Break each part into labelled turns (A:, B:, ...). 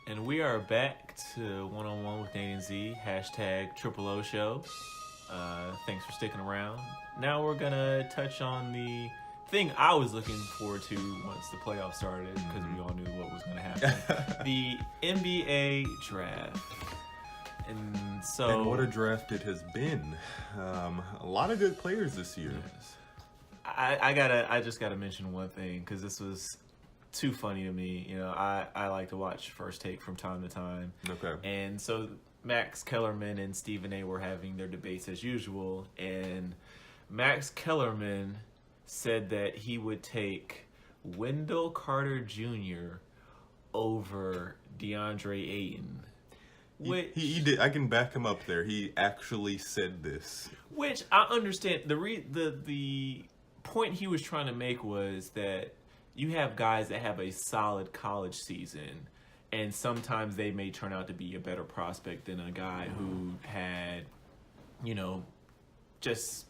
A: And we are back to One on One with Nate and Z, hashtag Triple O Show. Thanks for sticking around. Now we're gonna touch on the thing I was looking forward to once the playoffs started, because we all knew what was gonna happen. The NBA draft. And so,
B: and what a draft it has been. A lot of good players this year.
A: Yes. I just gotta mention one thing, because this was too funny to me. You know, I like to watch First Take from time to time.
B: Okay.
A: And so Max Kellerman and Stephen A were having their debates as usual, and Max Kellerman said that he would take Wendell Carter Jr. over DeAndre Ayton. Which
B: He did. I can back him up there. He actually said this.
A: Which I understand. The point he was trying to make was that you have guys that have a solid college season, and sometimes they may turn out to be a better prospect than a guy who had, you know, just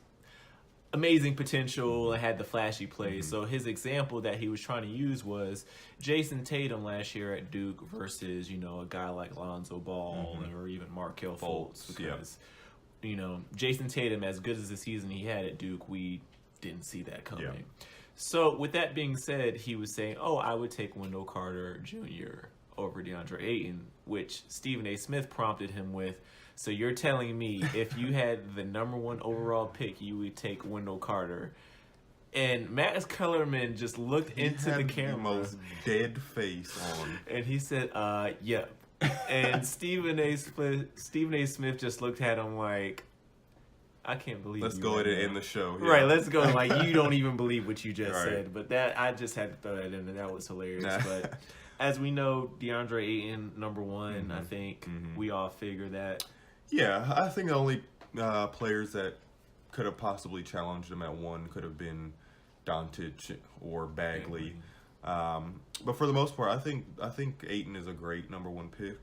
A: amazing potential and had the flashy plays. So his example that he was trying to use was Jason Tatum last year at Duke versus, you know, a guy like Lonzo Ball or even Markelle Fultz. Because, you know, Jason Tatum, as good as the season he had at Duke, we didn't see that coming.
B: Yeah.
A: So with that being said, he was saying, oh, I would take Wendell Carter Jr. over DeAndre Ayton, which Stephen A. Smith prompted him with, so you're telling me if you had the number one overall pick, you would take Wendell Carter. And Max Kellerman just looked into the camera.
B: The most dead face on.
A: And he said, yep. And Stephen A. Smith just looked at him like, I can't believe
B: Let's
A: you
B: go ahead and
A: right
B: end
A: now.
B: the show. Yeah.
A: Right, let's go. Like, you don't even believe what you just
B: Right.
A: said. But that, I just had to throw that in, and that was hilarious. But as we know, DeAndre Ayton, number one, I think we all figure that.
B: Yeah, I think the only players that could have possibly challenged him at one could have been Doncic or Bagley. But for the most part, I think Ayton is a great number one pick.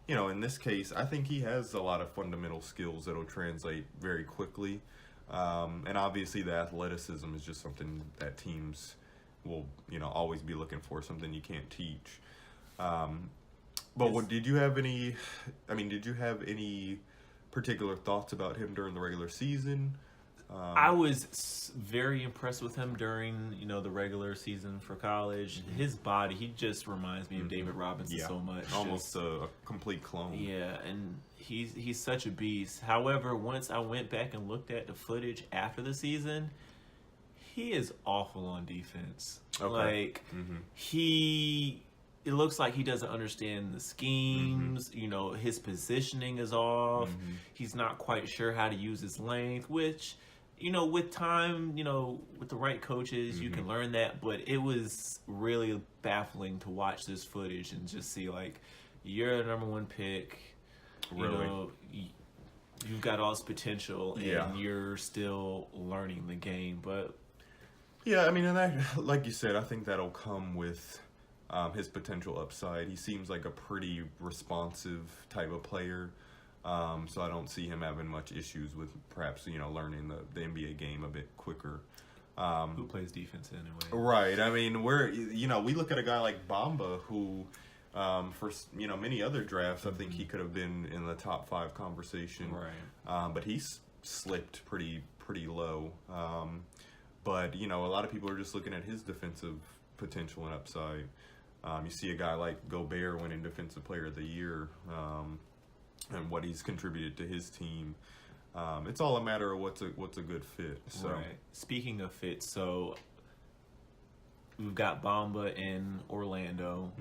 B: You know, in this case, I think he has a lot of fundamental skills that'll translate very quickly. And obviously the athleticism is just something that teams will, you know, always be looking for, something you can't teach. But did you have any particular thoughts about him during the regular season?
A: I was very impressed with him during, you know, the regular season for college. His body, he just reminds me of David Robinson so much.
B: Almost a complete clone.
A: Yeah, and he's such a beast. However, once I went back and looked at the footage after the season, he is awful on defense.
B: Okay.
A: Like, it looks like he doesn't understand the schemes. You know, his positioning is off. He's not quite sure how to use his length, which, you know, with time, you know, with the right coaches, you can learn that. But it was really baffling to watch this footage and just see, like, you're the number one pick.
B: Really?
A: You know, you've got all this potential, and you're still learning the game. But
B: yeah, I mean, and that, like you said, I think that'll come with his potential upside. He seems like a pretty responsive type of player. So I don't see him having much issues with perhaps, you know, learning the NBA game a bit quicker.
A: who plays defense anyway?
B: Right. I mean, we look at a guy like Bamba who, for, you know, many other drafts, I think he could have been in the top 5 conversation.
A: Right.
B: But he's slipped pretty low. But, you know, a lot of people are just looking at his defensive potential and upside. You see a guy like Gobert winning Defensive Player of the Year, and what he's contributed to his team. It's all a matter of what's a good fit. So.
A: Right. Speaking of fit, so we've got Bamba in Orlando,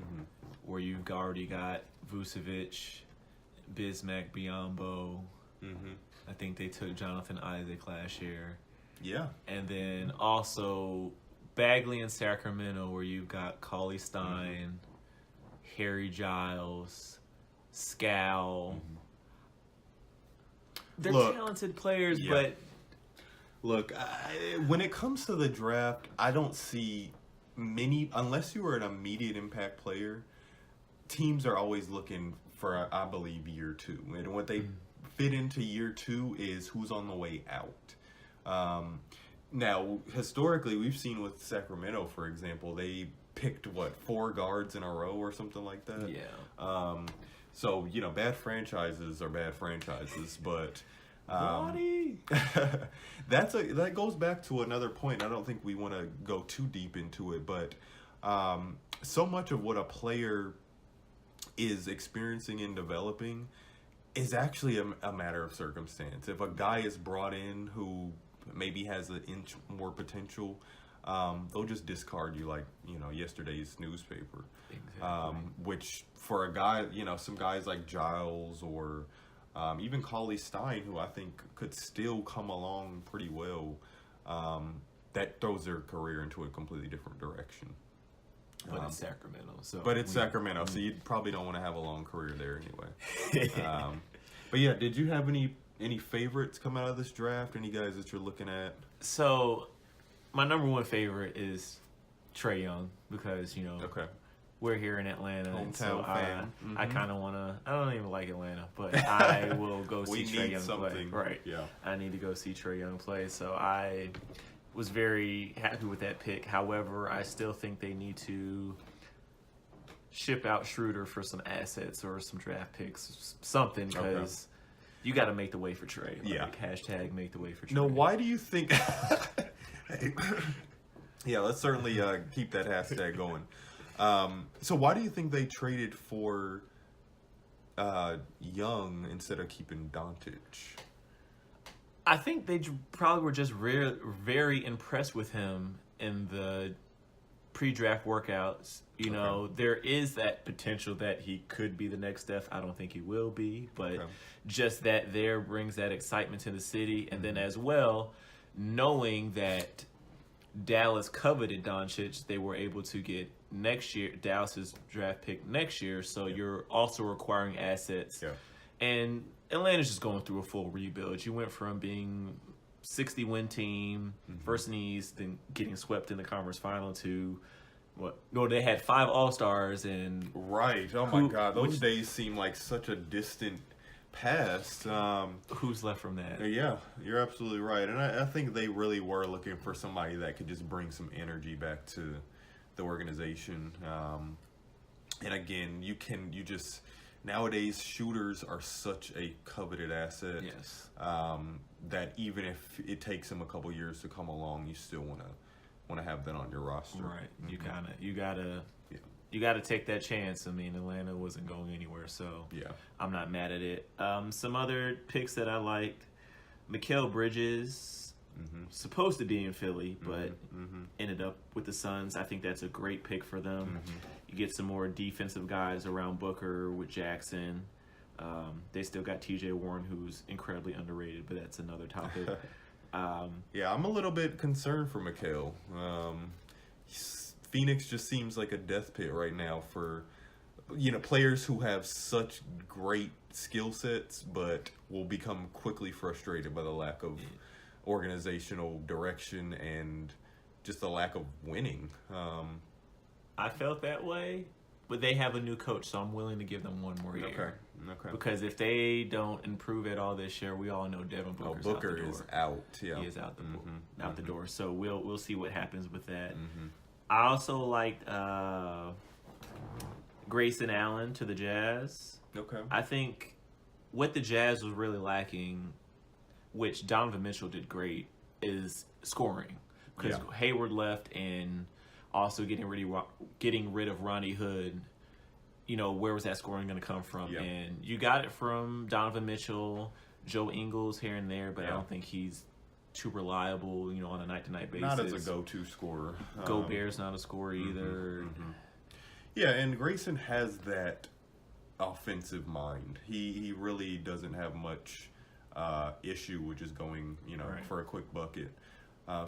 A: where you've already got Vucevic, Bismack Biyombo. I think they took Jonathan Isaac last year.
B: Yeah.
A: And then also Bagley in Sacramento, where you've got Cauley Stein, Harry Giles, Scal. They're talented players, but...
B: Look, when it comes to the draft, I don't see many, unless you are an immediate impact player, teams are always looking for, I believe, year 2. And what they fit into year 2 is who's on the way out. Now, historically, we've seen with Sacramento, for example, they picked 4 guards in a row or something like that.
A: Yeah.
B: So bad franchises are bad franchises, but that goes back to another point. I don't think we want to go too deep into it, but so much of what a player is experiencing and developing is actually a matter of circumstance. If a guy is brought in who maybe has an inch more potential, they'll just discard you like yesterday's newspaper.
A: Exactly.
B: Which for a guy, some guys like Giles or even Cauley Stein, who I think could still come along pretty well, that throws their career into a completely different direction.
A: But it's Sacramento, so.
B: But it's Sacramento, so you probably don't want to have a long career there anyway. But yeah, did you have any favorites come out of this draft? Any guys that you're looking at?
A: So, my number one favorite is Trae Young because
B: Okay.
A: we're here in Atlanta, and so
B: Hometown fan.
A: I kind of want to. I don't even like Atlanta, but I will go see Trae Young play. Right?
B: Yeah.
A: I need to go see Trae Young play, so I was very happy with that pick. However, I still think they need to ship out Schroeder for some assets or some draft picks, something, because you got to make the way for Trae.
B: Yeah.
A: Hashtag make the way for Trae.
B: No, why do you think? Yeah, let's certainly keep that hashtag going. So why do you think they traded for Young instead of keeping Doncic?
A: I think they probably were just very impressed with him in the pre-draft workouts. There is that potential that he could be the next Steph. I don't think he will be, but just that there brings that excitement to the city. And then as well, knowing that Dallas coveted Doncic, they were able to get next year Dallas's draft pick next year. So you're also requiring assets.
B: Yeah.
A: And Atlanta's just going through a full rebuild. You went from being 60-win team, first in the East, then getting swept in the conference final to they had 5 All-Stars and
B: right. Oh my God, those days seem like such a distant past.
A: Who's left from that?
B: Yeah, you're absolutely right, and I think they really were looking for somebody that could just bring some energy back to the organization. And again, nowadays shooters are such a coveted asset.
A: Yes.
B: That even if it takes them a couple years to come along, you still want to have that on your roster.
A: Right. You gotta take that chance. I mean, Atlanta wasn't going anywhere, so
B: yeah,
A: I'm not mad at it. Some other picks that I liked: Mikal Bridges, supposed to be in Philly, but ended up with the Suns. I think that's a great pick for them. You get some more defensive guys around Booker with Jackson. They still got T.J. Warren, who's incredibly underrated, but that's another topic.
B: Yeah, I'm a little bit concerned for Mikal. Phoenix just seems like a death pit right now for players who have such great skill sets, but will become quickly frustrated by the lack of organizational direction and just the lack of winning.
A: I felt that way, but they have a new coach, so I'm willing to give them one more year.
B: Okay.
A: Because if they don't improve at all this year, we all know Devin Booker's out the door.
B: Is out. Yeah,
A: he is out the door. So we'll see what happens with that. I also liked Grayson Allen to the Jazz.
B: Okay.
A: I think what the Jazz was really lacking, which Donovan Mitchell did great, is scoring. Because Hayward left, and also getting rid of Ronnie Hood. Where was that scoring going to come from?
B: Yeah.
A: And you got it from Donovan Mitchell, Joe Ingles here and there, but I don't think he's too reliable, on a night-to-night basis.
B: Not as a go-to scorer.
A: Gobert's not a scorer either.
B: Yeah, and Grayson has that offensive mind. He really doesn't have much issue with just going, for a quick bucket.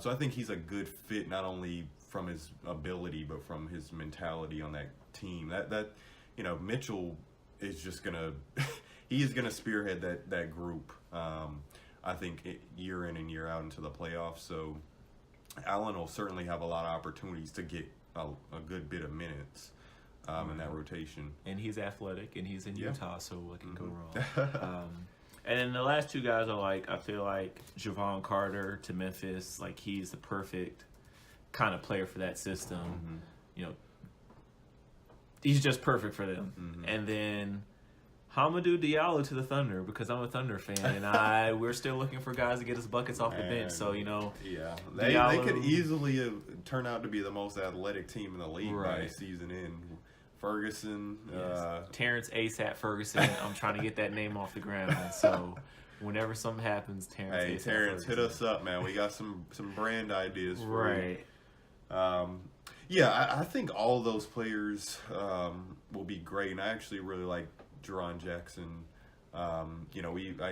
B: So I think he's a good fit, not only from his ability, but from his mentality on that team. That Mitchell is just gonna he is gonna spearhead that group. I think year in and year out into the playoffs. So Allen will certainly have a lot of opportunities to get a good bit of minutes in that rotation.
A: And he's athletic, and he's in Utah, so what can go wrong? And then the last 2 guys I feel like Javon Carter to Memphis, he's the perfect kind of player for that system. He's just perfect for them. And then Hamidou Diallo to the Thunder, because I'm a Thunder fan, and we're still looking for guys to get us buckets off the bench. So, you know,
B: they could easily turn out to be the most athletic team in the league by season end. Ferguson,
A: Terrence ASAP Ferguson. I'm trying to get that name off the ground. So, whenever something happens, Terrence.
B: Terrence, hit us up, man. We got some brand ideas for you. I think all of those players will be great, and I actually really like Jerron Jackson. I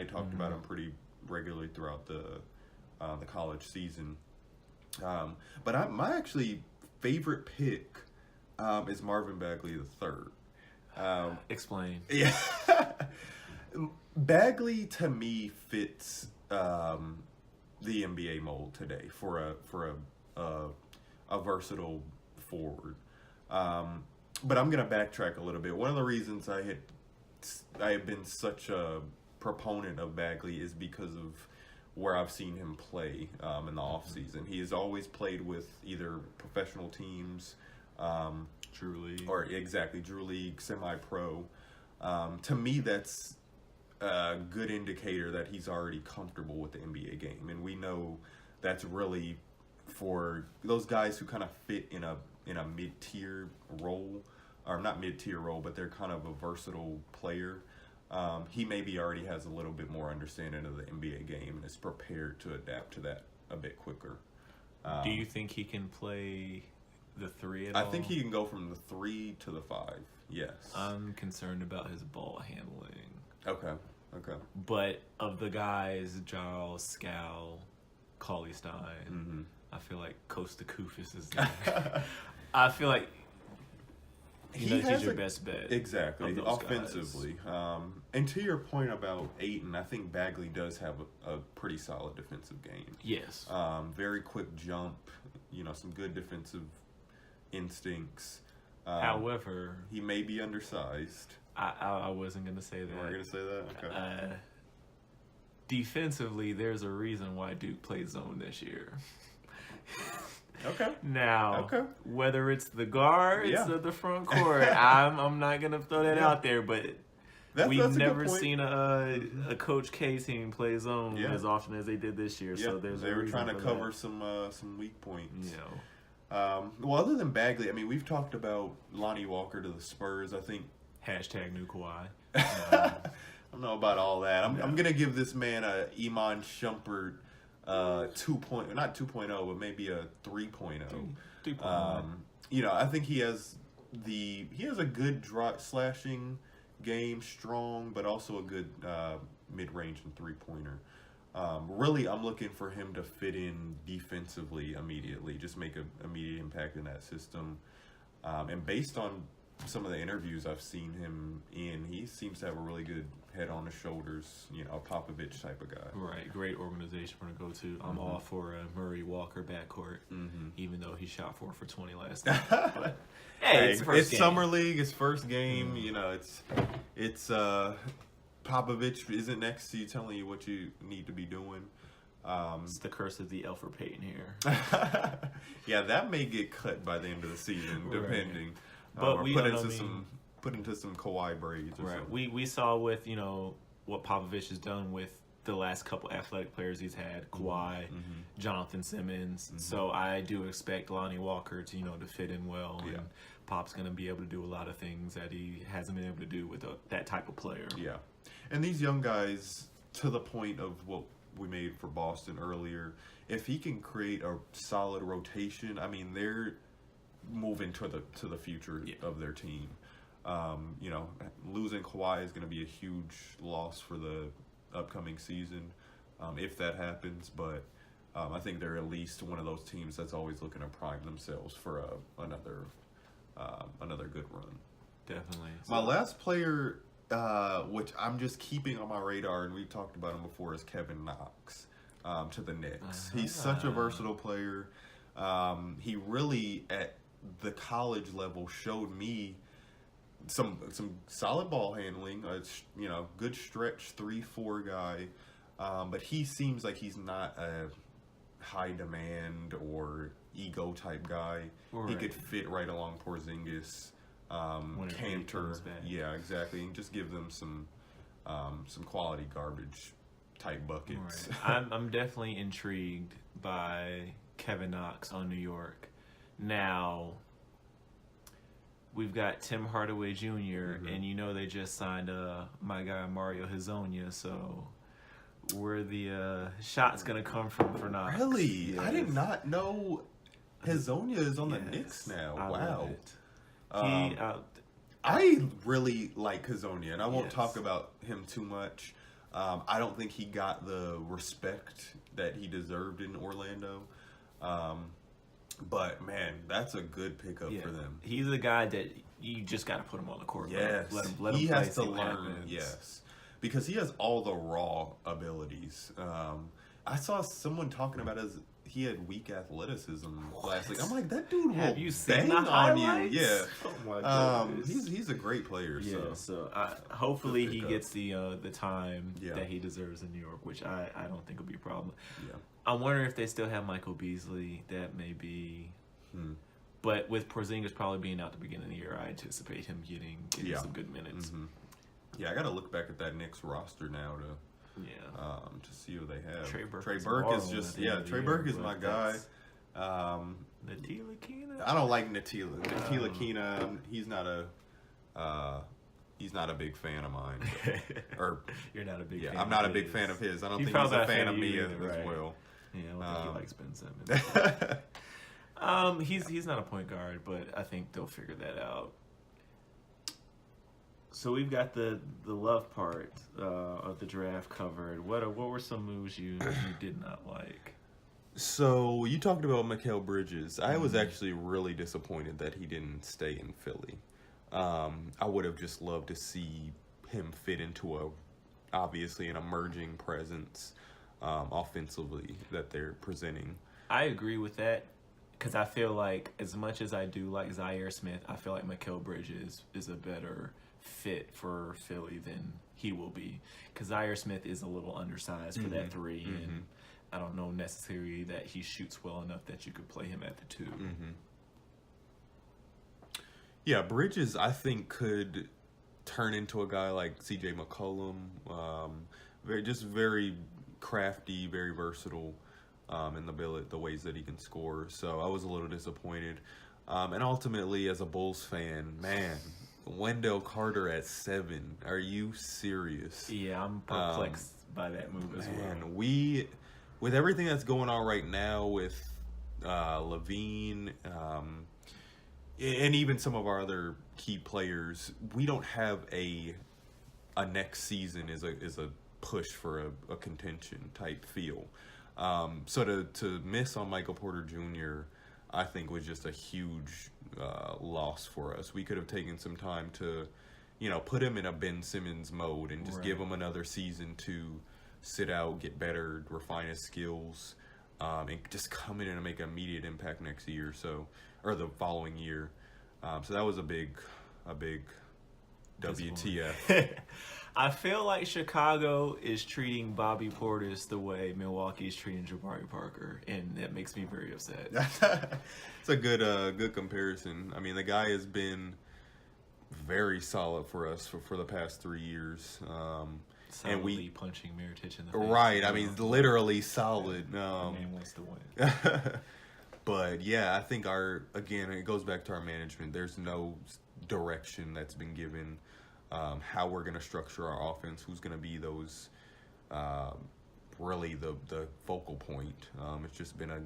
B: talked about him pretty regularly throughout the college season. But my actually favorite pick is Marvin Bagley III.
A: Explain.
B: Yeah, Bagley to me fits the NBA mold today for a versatile forward. But I'm gonna backtrack a little bit. One of the reasons I have been such a proponent of Bagley is because of where I've seen him play in the offseason. He has always played with either professional teams,
A: Drew League,
B: Drew League, semi-pro. To me, that's a good indicator that he's already comfortable with the NBA game, and we know that's really for those guys who kind of fit in a mid-tier role, or not mid-tier role, but they're kind of a versatile player. He maybe already has a little bit more understanding of the NBA game and is prepared to adapt to that a bit quicker.
A: Do you think he can play the 3 at all?
B: I think he can go from the 3 to the 5. Yes.
A: I'm concerned about his ball handling.
B: Okay.
A: But of the guys, Giles, Scal, Cauley Stein, I feel like Costa Koufis is there. I feel like he's your best bet.
B: Exactly, offensively. And to your point about Ayton, I think Bagley does have a pretty solid defensive game.
A: Yes.
B: Very quick jump, some good defensive instincts.
A: However,
B: he may be undersized.
A: I wasn't going to say that.
B: You weren't going to say that? Okay.
A: Defensively, there's a reason why Duke played zone this year.
B: Okay.
A: Now, whether it's the guards or the front court, I'm not gonna throw that out there, but we've never seen a Coach K team play zone as often as they did this year. So
B: they were trying to cover some weak points. Well, other than Bagley, I mean, we've talked about Lonnie Walker to the Spurs. I think
A: #new Kawhi.
B: I don't know about all that. I'm gonna give this man a Iman Shumpert. Not 2.0, but maybe a 3.0. I think he has a good slashing game, strong, but also a good mid-range and 3-pointer. Really, I'm looking for him to fit in defensively immediately, just make an immediate impact in that system. And based on some of the interviews I've seen him in, he seems to have a really good head on his shoulders, a Popovich type of guy.
A: Right, great organization for him to go to. I'm all for a Murray Walker backcourt, even though he shot 4 for 20 last night. But hey, it's
B: summer league, it's first game. It's Popovich isn't next to you telling you what you need to be doing.
A: It's the curse of the Elfrid Payton here.
B: Yeah, that may get cut by the end of the season, depending.
A: But we
B: put into some Kawhi braids. Or something.
A: We saw with what Popovich has done with the last couple athletic players he's had, Kawhi, Jonathan Simmons. So I do expect Lonnie Walker to to fit in well, and Pop's going to be able to do a lot of things that he hasn't been able to do with that type of player. Yeah,
B: and these young guys, to the point of what we made for Boston earlier, if he can create a solid rotation, I mean they're moving to the future of their team. Losing Kawhi is going to be a huge loss for the upcoming season, if that happens. But I think they're at least one of those teams that's always looking to prime themselves for another good run.
A: Definitely.
B: My last player, which I'm just keeping on my radar, and we've talked about him before, is Kevin Knox to the Knicks. He's such a versatile player. He really, at the college level, showed me some solid ball handling, good stretch 3-4 guy, but he seems like he's not a high demand or ego type guy. He could fit right along Porzingis.
A: Whenever he
B: Cantor.
A: comes back.
B: Yeah, exactly. And just give them some quality garbage type buckets.
A: Right. I'm definitely intrigued by Kevin Knox on New York. Now, we've got Tim Hardaway Jr. And you know they just signed my guy Mario Hezonja, so where the shots gonna come from for Knox?
B: Really?
A: Yes.
B: I did not know Hezonja is on the Knicks now.
A: I
B: Wow.
A: love it.
B: I really like Hezonja, and I won't
A: Yes.
B: talk about him too much. I don't think he got the respect that he deserved in Orlando. But, man, that's a good pickup for them.
A: He's a guy that you just got to put him on the court.
B: Yes.
A: Let him
B: he
A: play,
B: has to
A: see what
B: learn,
A: happens.
B: yes. Because he has all the raw abilities. I saw someone talking about he had weak athleticism last week. I'm like, that dude
A: Have
B: will
A: you seen
B: bang
A: the
B: on
A: highlights?
B: you. Yeah.
A: Oh my goodness.
B: He's a great player.
A: Yeah,
B: So
A: hopefully he
B: pick up.
A: gets the time
B: Yeah.
A: that he deserves in New York, which I don't think will be a problem.
B: yeah.
A: I wonder if they still have Michael Beasley. That may be. But with Porzingis probably being out the beginning of the year, I anticipate him getting some good minutes.
B: Yeah, I got to look back at that Knicks roster now
A: Yeah.
B: to see who they have.
A: Trey Burke
B: Trey
A: is
B: Burke is
A: tomorrow
B: just
A: at the end of the
B: Trey
A: year,
B: Burke is
A: but
B: my guy.
A: Natila Keena?
B: I don't like Natila. Natila Keena, he's not a big fan of mine. Or
A: You're not a big fan.
B: I'm not a
A: of
B: big
A: his.
B: fan of his. I don't
A: He's
B: think he's
A: probably
B: a
A: not
B: fan of
A: you
B: me
A: either,
B: as
A: right.
B: well.
A: Yeah, I don't think he likes Ben Simmons. He's not a point guard, but I think they'll figure that out. So we've got the love part of the draft covered. What were some moves you did not like?
B: So you talked about Mikal Bridges. I was actually really disappointed that he didn't stay in Philly. I would have just loved to see him fit into obviously an emerging presence offensively that they're presenting.
A: I agree with that because I feel like as much as I do like Zaire Smith, I feel like Mikal Bridges is a better fit for Philly than he will be because Zaire Smith is a little undersized for that three, and I don't know necessarily that he shoots well enough that you could play him at the two.
B: Yeah, Bridges, I think, could turn into a guy like C.J. McCollum. Very crafty, very versatile in the ways that he can score. So I was a little disappointed. And ultimately, as a Bulls fan, man, Wendell Carter at 7. Are you serious?
A: Yeah, I'm perplexed by that move as well.
B: With everything that's going on right now with Levine, and even some of our other key players, we don't have a next season is a push for a contention type feel. So to miss on Michael Porter Jr., I think was just a huge loss for us. We could have taken some time to, put him in a Ben Simmons mode and just give him another season to sit out, get better, refine his skills, and just come in and make an immediate impact next year, or the following year. So that was a big WTF.
A: I feel like Chicago is treating Bobby Portis the way Milwaukee is treating Jabari Parker, and that makes me very upset.
B: It's a good comparison. I mean, the guy has been very solid for us for the past 3 years.
A: Solidly punching Mirotic in the face.
B: Right, I mean, literally solid.
A: The man wants to win.
B: But yeah, I think it goes back to our management. There's no direction that's been given. How we're going to structure our offense, who's going to be those, really the focal point. It's just been a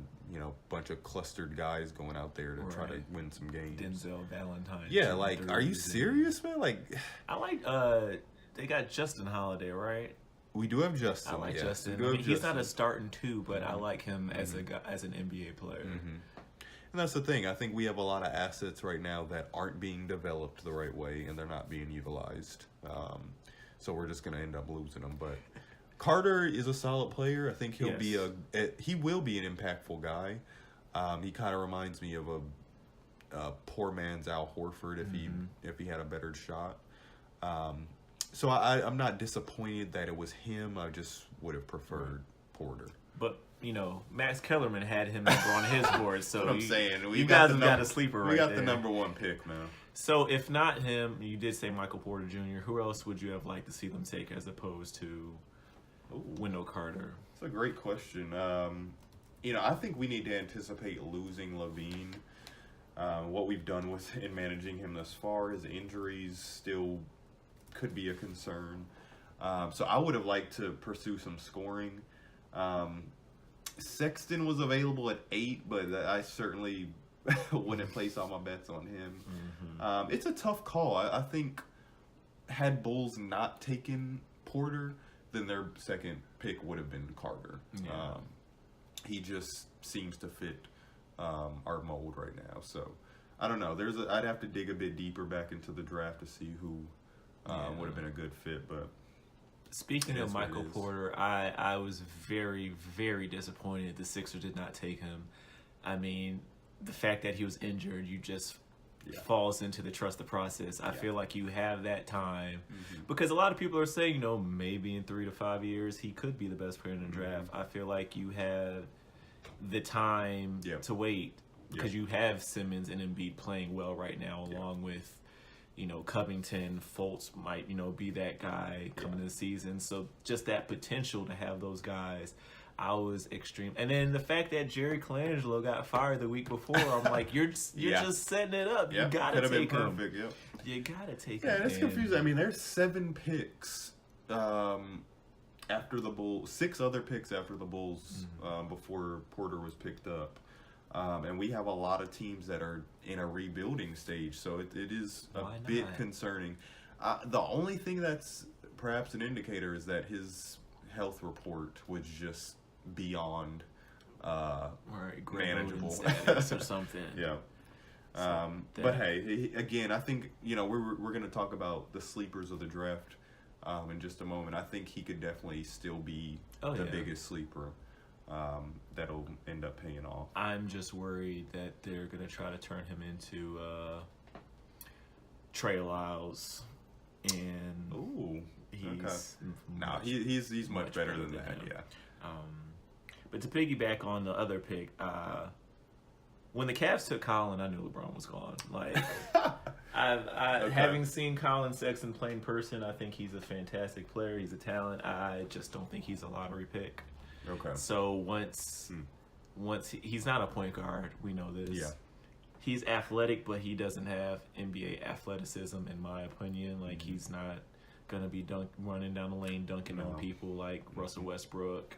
B: bunch of clustered guys going out there to try to win some games.
A: Denzel Valentine.
B: Yeah, are you serious, man?
A: I like they got Justin Holiday, right?
B: We do have Justin.
A: I like
B: yes.
A: Justin. I mean, he's not a starting two, but I like him as an NBA player.
B: And that's the thing. I think we have a lot of assets right now that aren't being developed the right way, and they're not being utilized. So we're just going to end up losing them. But Carter is a solid player. I think he will be an impactful guy. He kind of reminds me of a poor man's Al Horford if he had a better shot. So I'm not disappointed that it was him. I just would have preferred Porter.
A: But Max Kellerman had him number on his board, so
B: That's what I'm saying.
A: You guys have got a sleeper right there.
B: We got the number one pick, man.
A: So if not him, you did say Michael Porter Jr. Who else would you have liked to see them take as opposed to Wendell Carter?
B: That's a great question. I think we need to anticipate losing Levine. What we've done in managing him thus far, his injuries still could be a concern. So I would have liked to pursue some scoring. Sexton was available at 8, but I certainly wouldn't place all my bets on him. Mm-hmm. It's a tough call. I think had Bulls not taken Porter, then their second pick would have been Carter. Yeah. He just seems to fit our mold right now. So I don't know. I'd have to dig a bit deeper back into the draft to see who would have been a good fit, but.
A: Speaking of Michael Porter, I was very, very disappointed the Sixers did not take him. I mean, the fact that he was injured, you just falls into the trust the process. I feel like you have that time because a lot of people are saying, maybe in 3 to 5 years he could be the best player in the draft. I feel like you have the time to wait because you have Simmons and Embiid playing well right now, along with. Covington, Fultz might, be that guy coming in the season. So just that potential to have those guys, I was extreme. And then the fact that Jerry Colangelo got fired the week before, I'm like, you're just setting it up. You gotta take him.
B: Perfect. Yep.
A: You gotta take him.
B: Yeah, it's confusing. I mean, there's 7 picks after the Bulls, 6 other picks after the Bulls before Porter was picked up. And we have a lot of teams that are in a rebuilding stage, so it is a bit concerning. The only thing that's perhaps an indicator is that his health report was just beyond manageable
A: or something.
B: Yeah. But hey, again, I think we're going to talk about the sleepers of the draft in just a moment. I think he could definitely still be the biggest sleeper. That'll end up paying off.
A: I'm just worried that they're going to try to turn him into Trey Lyles, and
B: he's much better than that. Yeah.
A: But to piggyback on the other pick, when the Cavs took Colin, I knew LeBron was gone. Like, having seen Colin Sexton play in person, I think he's a fantastic player. He's a talent. I just don't think he's a lottery pick.
B: Okay.
A: So once he's not a point guard, we know this. Yeah. He's athletic, but he doesn't have NBA athleticism, in my opinion. Like he's not gonna be running down the lane dunking on people like Russell Westbrook.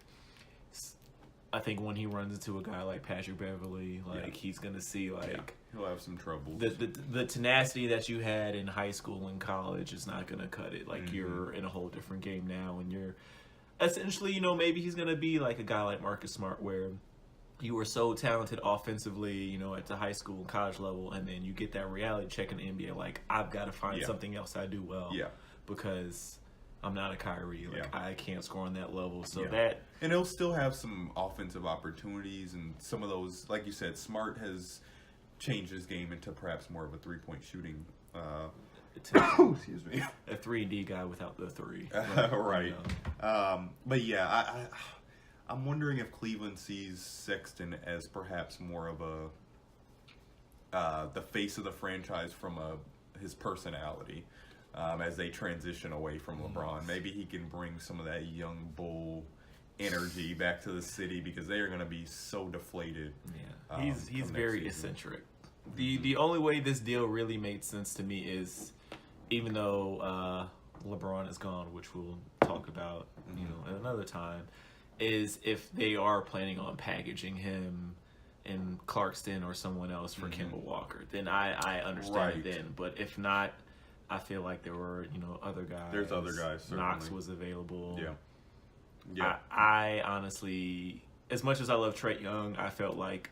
A: I think when he runs into a guy like Patrick Beverly, he's gonna see
B: he'll have some trouble.
A: The tenacity that you had in high school and college is not gonna cut it. Like you're in a whole different game now, and you're. Essentially, maybe he's going to be like a guy like Marcus Smart where you were so talented offensively, at the high school and college level, and then you get that reality check in the NBA, like, I've got to find something else I do well because I'm not a Kyrie. Like, I can't score on that level. So that...
B: And he'll still have some offensive opportunities, and some of those, like you said, Smart has changed his game into perhaps more of a three-point shooting excuse me.
A: A 3-D guy without the 3.
B: Right. But yeah, I'm wondering if Cleveland sees Sexton as perhaps more of the face of the franchise from his personality as they transition away from LeBron. Maybe he can bring some of that young bull energy back to the city because they are going to be so deflated.
A: Yeah, he's very eccentric. The only way this deal really made sense to me is, even though LeBron is gone, which we'll talk about, at another time, is if they are planning on packaging him in Clarkston or someone else for Kemba Walker, then I understand it then. But if not, I feel like there were other guys.
B: There's other guys. Certainly.
A: Knox was available.
B: Yeah.
A: I honestly, as much as I love Trae Young, I felt like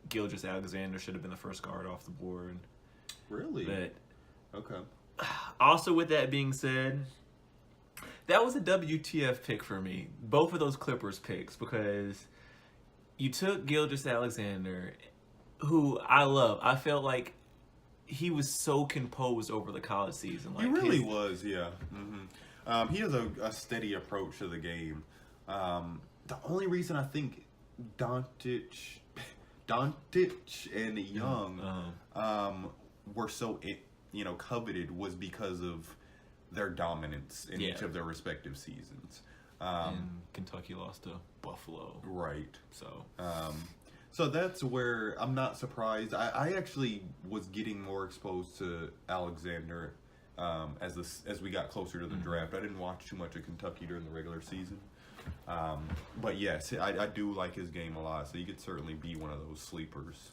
A: Gilgeous-Alexander should have been the first guard off the board.
B: Really?
A: But
B: okay.
A: Also, with that being said, that was a WTF pick for me. Both of those Clippers picks, because you took Gilgeous-Alexander, who I love. I felt like he was so composed over the college season. Like
B: he really was, yeah. He has a steady approach to the game. the only reason I think Doncic and Young were so coveted was because of their dominance in each of their respective seasons.
A: And Kentucky lost to Buffalo.
B: Right.
A: So
B: that's where I'm not surprised. I actually was getting more exposed to Alexander as we got closer to the draft. I didn't watch too much of Kentucky during the regular season. But yes, I do like his game a lot, so he could certainly be one of those sleepers.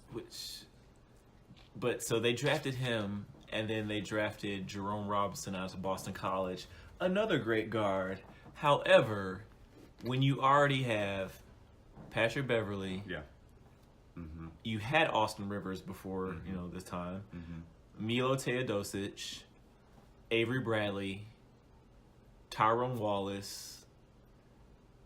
A: But so they drafted him, and then they drafted Jerome Robinson out of Boston College, another great guard. However, when you already have Patrick Beverly, you had Austin Rivers before this time, Milo Teodosic, Avery Bradley, Tyrone Wallace.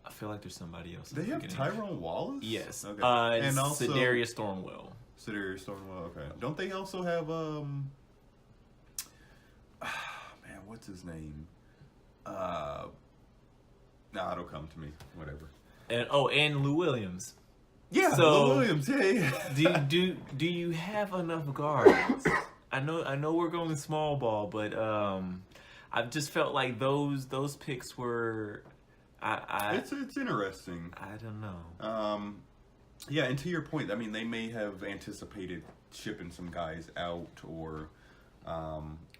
A: I feel like there's somebody else.
B: They have Tyrone Wallace?
A: Yes.
B: Okay.
A: And also Sedarius Thornwell.
B: Okay. Don't they also have what's his name? It'll come to me. Whatever.
A: And Lou Williams.
B: Yeah,
A: so,
B: Lou Williams. Yeah.
A: do you have enough guards? I know we're going small ball, but I just felt like those picks were.
B: It's interesting.
A: I don't know.
B: Yeah, and to your point, I mean, they may have anticipated shipping some guys out, or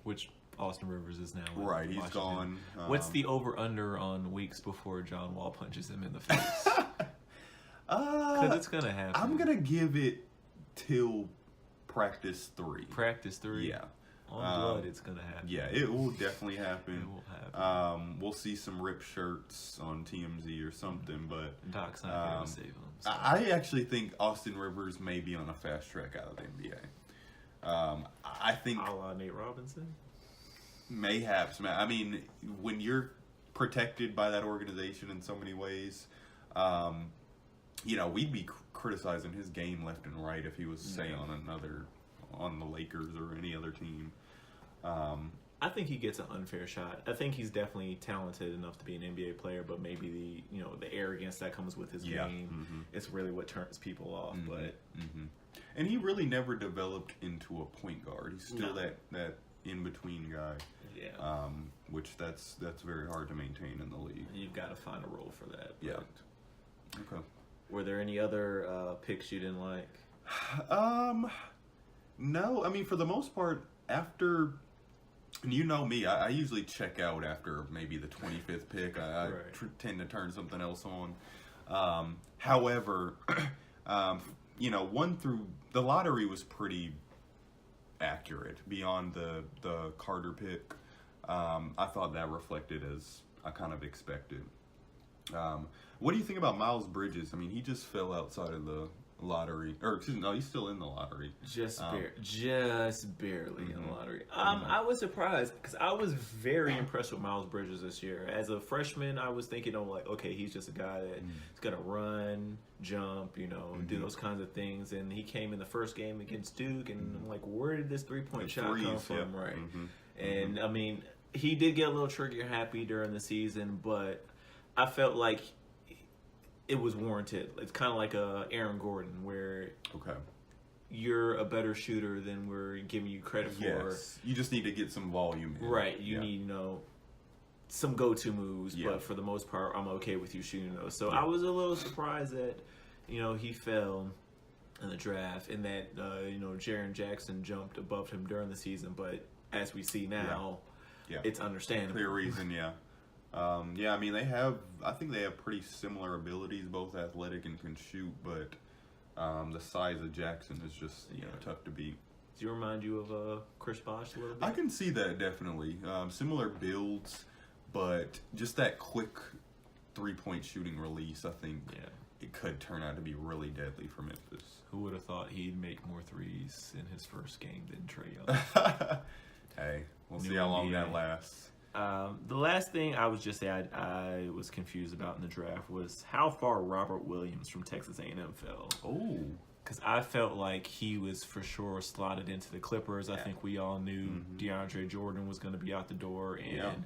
A: which Austin Rivers is now.
B: Right, he's gone.
A: What's the over/under on weeks before John Wall punches him in the face? Because it's gonna happen.
B: I'm gonna give it till practice 3.
A: Practice 3.
B: Yeah.
A: On blood, it's gonna happen.
B: Yeah, it will definitely happen.
A: It will happen.
B: We'll see some ripped shirts on TMZ or something, but
A: Doc's not going to save them. So.
B: I actually think Austin Rivers may be on a fast track out of the NBA. I think
A: a la Nate Robinson.
B: Mayhaps, man. I mean, when you're protected by that organization in so many ways, we'd be criticizing his game left and right if he was, say, on the Lakers or any other team.
A: I think he gets an unfair shot. I think he's definitely talented enough to be an NBA player, but maybe the arrogance that comes with his game is really what turns people off. But
B: and he really never developed into a point guard. He's still that in between guy.
A: Yeah.
B: Which that's very hard to maintain in the league.
A: You've got to find a role for that.
B: Yeah. Okay.
A: Were there any other picks you didn't like?
B: No. I mean, for the most part, after. And you know me, I usually check out after maybe the 25th pick. I tend to turn something else on. However, 1 through the lottery was pretty accurate beyond the Carter pick. I thought that reflected as I kind of expected. What do you think about Miles Bridges? I mean, he just fell outside of the lottery, or excuse me, no, he's still in the lottery.
A: Just barely in the lottery. I was surprised because I was very impressed with Miles Bridges this year. As a freshman, I was thinking, okay, he's just a guy that's gonna run, jump, do those kinds of things. And he came in the first game against Duke, and I'm like, where did this 3-point shot come from?
B: Yep.
A: Right. And I mean, he did get a little trigger happy during the season, but I felt like it was warranted. It's kind of like Aaron Gordon, where you're a better shooter than we're giving you credit for.
B: Yes. You just need to get some volume in.
A: Right. You need, some go-to moves,
B: Yeah.
A: but for the most part, I'm okay with you shooting those. So I was a little surprised that, he fell in the draft and that, Jaren Jackson jumped above him during the season. But as we see now, it's understandable.
B: Clear reason, yeah. I mean, I think they have pretty similar abilities, both athletic and can shoot, but the size of Jackson is just tough to beat.
A: Do you remind you of Chris Bosh a little bit?
B: I can see that, definitely. Similar builds, but just that quick 3-point shooting release, I think it could turn out to be really deadly for Memphis.
A: Who would have thought he'd make more threes in his first game than Trae Young?
B: Hey, we'll see how long that lasts.
A: The last thing I was just saying I was confused about in the draft was how far Robert Williams from Texas A&M fell.
B: Oh.
A: Because I felt like he was for sure slotted into the Clippers. I think we all knew DeAndre Jordan was going to be out the door. And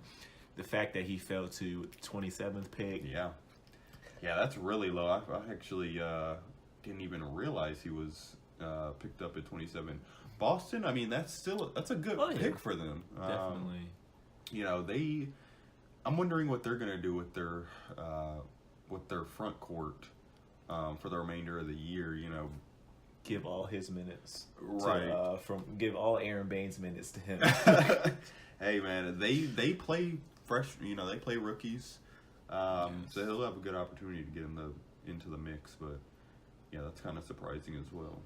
A: the fact that he fell to 27th pick.
B: Yeah. Yeah, that's really low. I actually didn't even realize he was picked up at 27. Boston, I mean, that's a good pick for them.
A: Definitely.
B: You know, I'm wondering what they're gonna do with their front court for the remainder of the year. You know,
A: Give all his minutes,
B: right?
A: Give all Aaron Baines minutes to him.
B: Hey man, they play fresh. You know, they play rookies, so he'll have a good opportunity to get into the mix. But yeah, that's kind of surprising as well.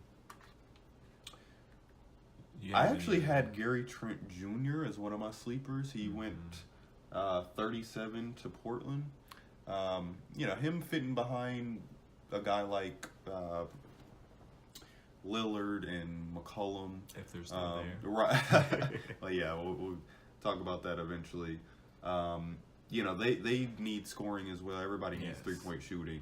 B: I actually had Gary Trent Jr. as one of my sleepers. He went 37 to Portland. You know, him fitting behind a guy like Lillard and McCollum.
A: If they're still there.
B: Right. Well, yeah, we'll talk about that eventually. You know, they need scoring as well. Everybody needs three-point shooting.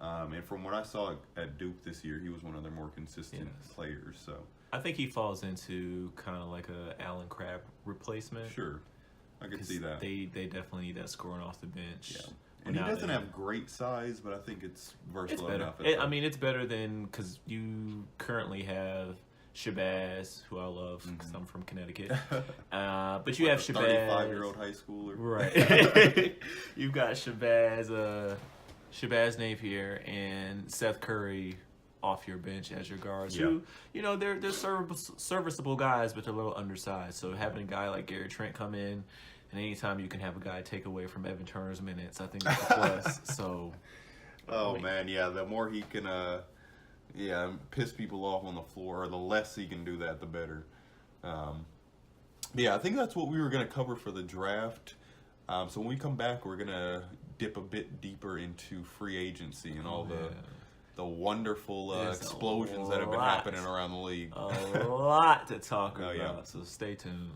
B: And from what I saw at Duke this year, he was one of their more consistent players. So
A: I think he falls into kind of like a Allen Crabbe replacement.
B: Sure, I can see that.
A: They definitely need that scoring off the bench.
B: Yeah. And he doesn't have great size, but I think it's versatile enough.
A: I mean, it's better than, because you currently have Shabazz, who I love because I'm from Connecticut. But you have Shabazz,
B: 35-year-old high schooler,
A: right? You've got Shabazz Napier and Seth Curry off your bench as your guards. Who, you know, they're serviceable guys, but they're a little undersized. So having a guy like Gary Trent come in, and anytime you can have a guy take away from Evan Turner's minutes, I think that's a plus. So,
B: man, yeah, the more he can, piss people off on the floor, or the less he can do that, the better. Yeah, I think that's what we were going to cover for the draft. So when we come back, we're going to dip a bit deeper into free agency and all the wonderful explosions that have been happening around the league.
A: A lot to talk about, so stay tuned.